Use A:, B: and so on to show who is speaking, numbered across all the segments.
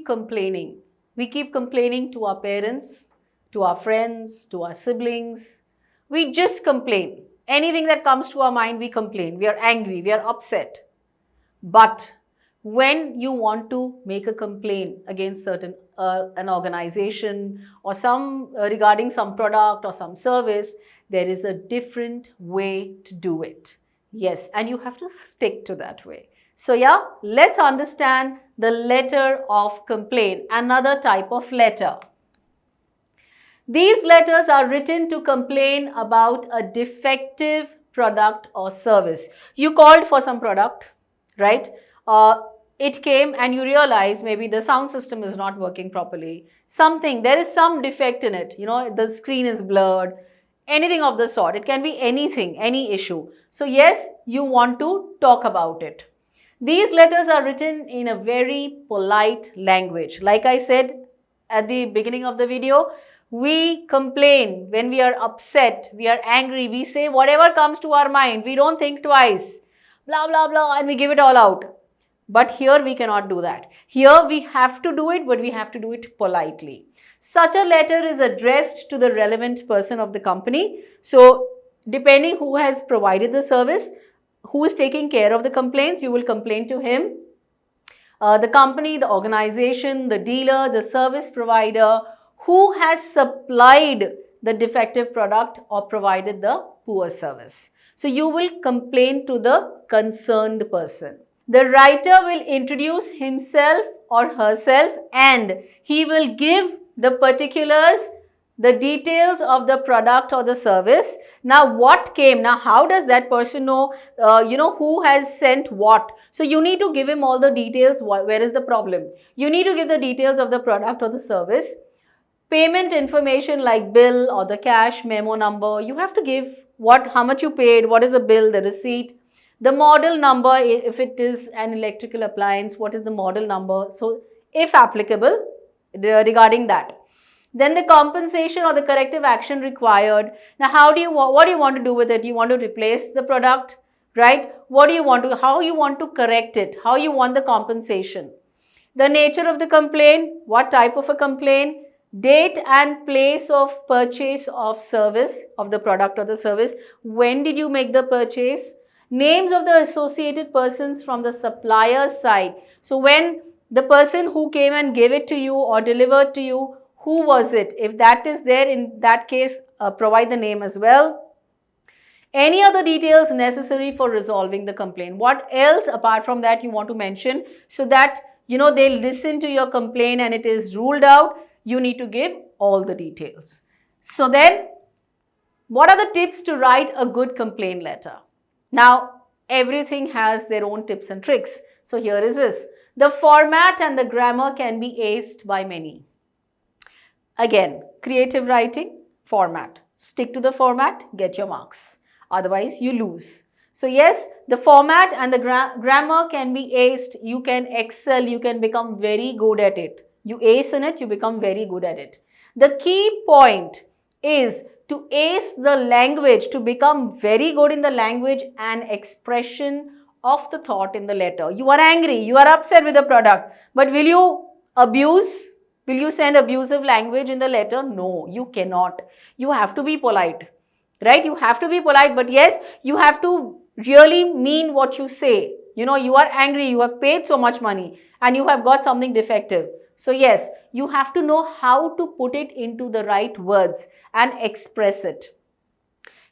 A: complaining. We keep complaining to our parents, to our friends, to our siblings. We just complain. Anything that comes to our mind, we complain. We are angry, we are upset. But when you want to make a complaint against certain an organization or some regarding some product or some service, there is a different way to do it. Yes, and you have to stick to that way. So yeah, let's understand the letter of complaint, another type of letter. These letters are written to complain about a defective product or service. You called for some product, right? It came and you realize maybe the sound system is not working properly. There is some defect in it. The screen is blurred. Anything of the sort. It can be anything, any issue. So yes, you want to talk about it. These letters are written in a very polite language. Like I said at the beginning of the video, we complain when we are upset, we are angry, we say whatever comes to our mind. We don't think twice. Blah, blah, blah, and we give it all out. But here we cannot do that. Here we have to do it, but we have to do it politely. Such a letter is addressed to the relevant person of the company. So, depending who has provided the service, who is taking care of the complaints, you will complain to him. The company, the organization, the dealer, the service provider, who has supplied the defective product or provided the poor service. So, you will complain to the concerned person. The writer will introduce himself or herself and he will give the particulars, the details of the product or the service. Now, what came? Now, how does that person know, who has sent what? So, you need to give him all the details. Where is the problem? You need to give the details of the product or the service. Payment information like bill or the cash memo number. You have to give how much you paid, what is the bill, the receipt. The model number, if it is an electrical appliance, what is the model number? So, if applicable, regarding that. Then the compensation or the corrective action required. Now, what do you want to do with it? You want to replace the product, right? How you want to correct it? How you want the compensation? The nature of the complaint, what type of a complaint? Date and place of purchase of service, of the product or the service. When did you make the purchase? Names of the associated persons from the supplier's side. So, when the person who came and gave it to you or delivered to you, who was it? If that is there, in that case, provide the name as well. Any other details necessary for resolving the complaint. What else apart from that you want to mention so that, they'll listen to your complaint and it is ruled out. You need to give all the details. So then, what are the tips to write a good complaint letter? Now, everything has their own tips and tricks. So, here is this. The format and the grammar can be aced by many. Again, creative writing, format. Stick to the format, get your marks. Otherwise, you lose. So, yes, the format and the grammar can be aced. You can excel, you can become very good at it. You ace in it, you become very good at it. The key point is to ace the language, to become very good in the language and expression of the thought in the letter. You are angry, you are upset with the product, but will you abuse? Will you send abusive language in the letter? No, you cannot. You have to be polite, right? You have to be polite, but yes, you have to really mean what you say. You are angry, you have paid so much money and you have got something defective. So yes, you have to know how to put it into the right words and express it.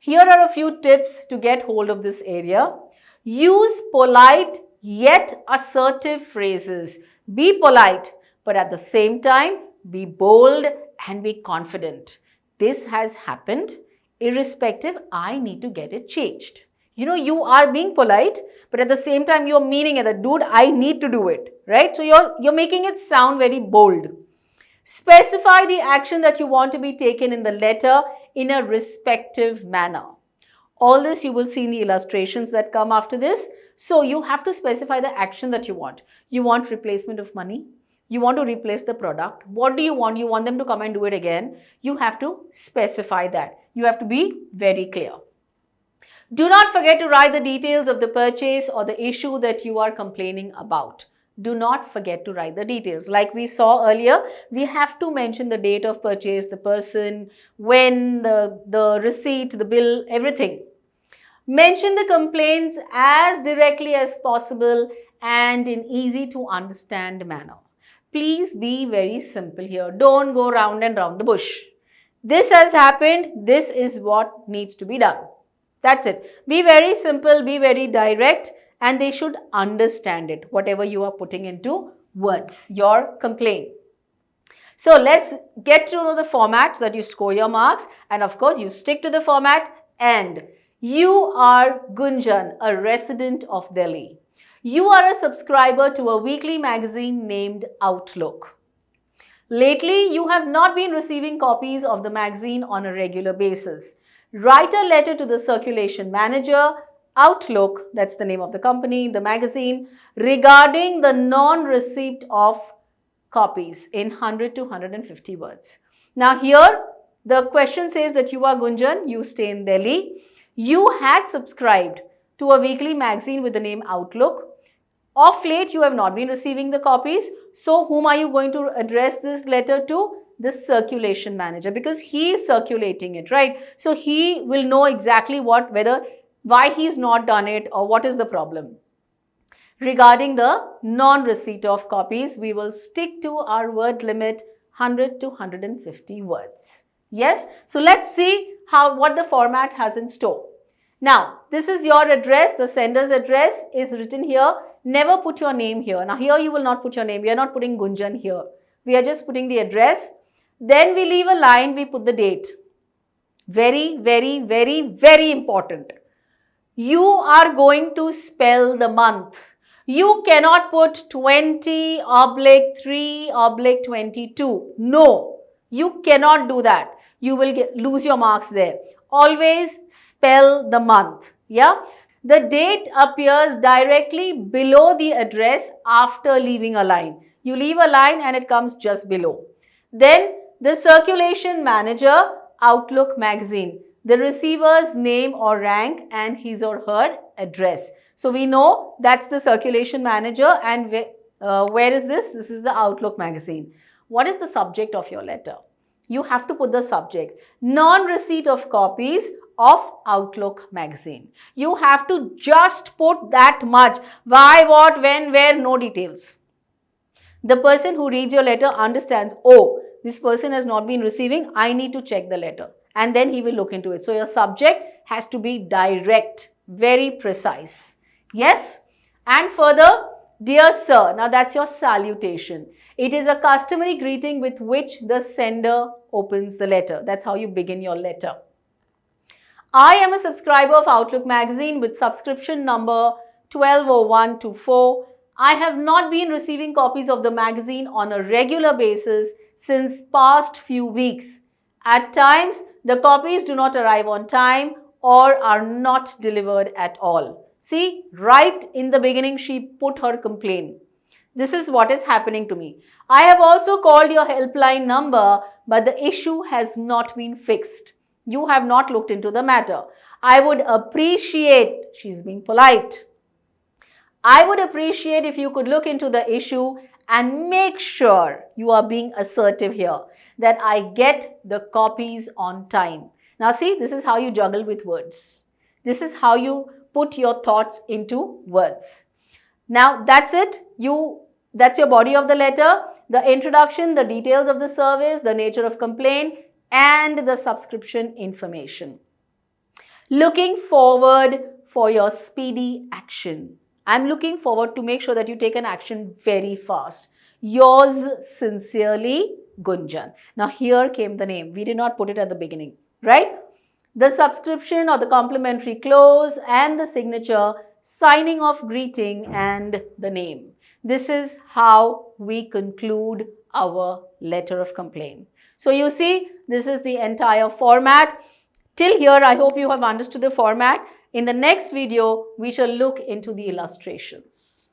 A: Here are a few tips to get hold of this area. Use polite yet assertive phrases. Be polite, but at the same time, be bold and be confident. This has happened. Irrespective, I need to get it changed. You are being polite, but at the same time, you're meaning it. Dude, I need to do it, right? So, you're making it sound very bold. Specify the action that you want to be taken in the letter in a respective manner. All this you will see in the illustrations that come after this. So, you have to specify the action that you want. You want replacement of money. You want to replace the product. What do you want? You want them to come and do it again. You have to specify that. You have to be very clear. Do not forget to write the details of the purchase or the issue that you are complaining about. do not forget to write the details. Like we saw earlier, we have to mention the date of purchase, the person, when, the receipt, the bill, everything. Mention the complaints as directly as possible and in easy to understand manner. Please be very simple here. Don't go round and round the bush. This has happened. This is what needs to be done. That's it. Be very simple, be very direct, and they should understand it, whatever you are putting into words, your complaint. So let's get to know the format so that you score your marks, and of course you stick to the format. And you are Gunjan, a resident of Delhi. You are a subscriber to a weekly magazine named Outlook. Lately, you have not been receiving copies of the magazine on a regular basis. Write a letter to the circulation manager, Outlook, that's the name of the company, the magazine, regarding the non-receipt of copies in 100 to 150 words. Now here, the question says that you are Gunjan, you stay in Delhi. You had subscribed to a weekly magazine with the name Outlook. Of late, you have not been receiving the copies. So, whom are you going to address this letter to? The circulation manager, because he is circulating it, right? So, he will know exactly why he's not done it or what is the problem. Regarding the non-receipt of copies, we will stick to our word limit 100 to 150 words. Yes? So, let's see what the format has in store. Now, this is your address. The sender's address is written here. Never put your name here. Now, here you will not put your name. We are not putting Gunjan here. We are just putting the address. Then we leave a line. We put the date. Very, very, very, very important. You are going to spell the month. You cannot put 20/3/22. No, you cannot do that. You will lose your marks there. Always spell the month. Yeah. The date appears directly below the address after leaving a line. You leave a line and it comes just below. Then the circulation manager, Outlook magazine, the receiver's name or rank and his or her address. So we know that's the circulation manager, and where is this? This is the Outlook magazine. What is the subject of your letter? You have to put the subject. Non-receipt of copies of Outlook magazine. You have to just put that much. Why, what, when, where, no details. The person who reads your letter understands, oh, this person has not been receiving, I need to check the letter. And then he will look into it. So your subject has to be direct, very precise. Yes? And further, dear sir, now that's your salutation. It is a customary greeting with which the sender opens the letter. That's how you begin your letter. I am a subscriber of Outlook magazine with subscription number 120124. I have not been receiving copies of the magazine on a regular basis since past few weeks. At times, the copies do not arrive on time or are not delivered at all. See, right in the beginning, she put her complaint. This is what is happening to me. I have also called your helpline number, but the issue has not been fixed. You have not looked into the matter. I would appreciate, she's being polite. I would appreciate if you could look into the issue and make sure you are being assertive here, that I get the copies on time. Now see, this is how you juggle with words. This is how you put your thoughts into words. Now that's it. That's your body of the letter, the introduction, the details of the service, the nature of complaint, and the subscription information. Looking forward for your speedy action. I'm looking forward to make sure that you take an action very fast. Yours sincerely, Gunjan. Now here came the name. We did not put it at the beginning, right? The subscription or the complimentary close and the signature, signing off greeting and the name. This is how we conclude our letter of complaint. So you see, this is the entire format. Till here, I hope you have understood the format. In the next video, we shall look into the illustrations.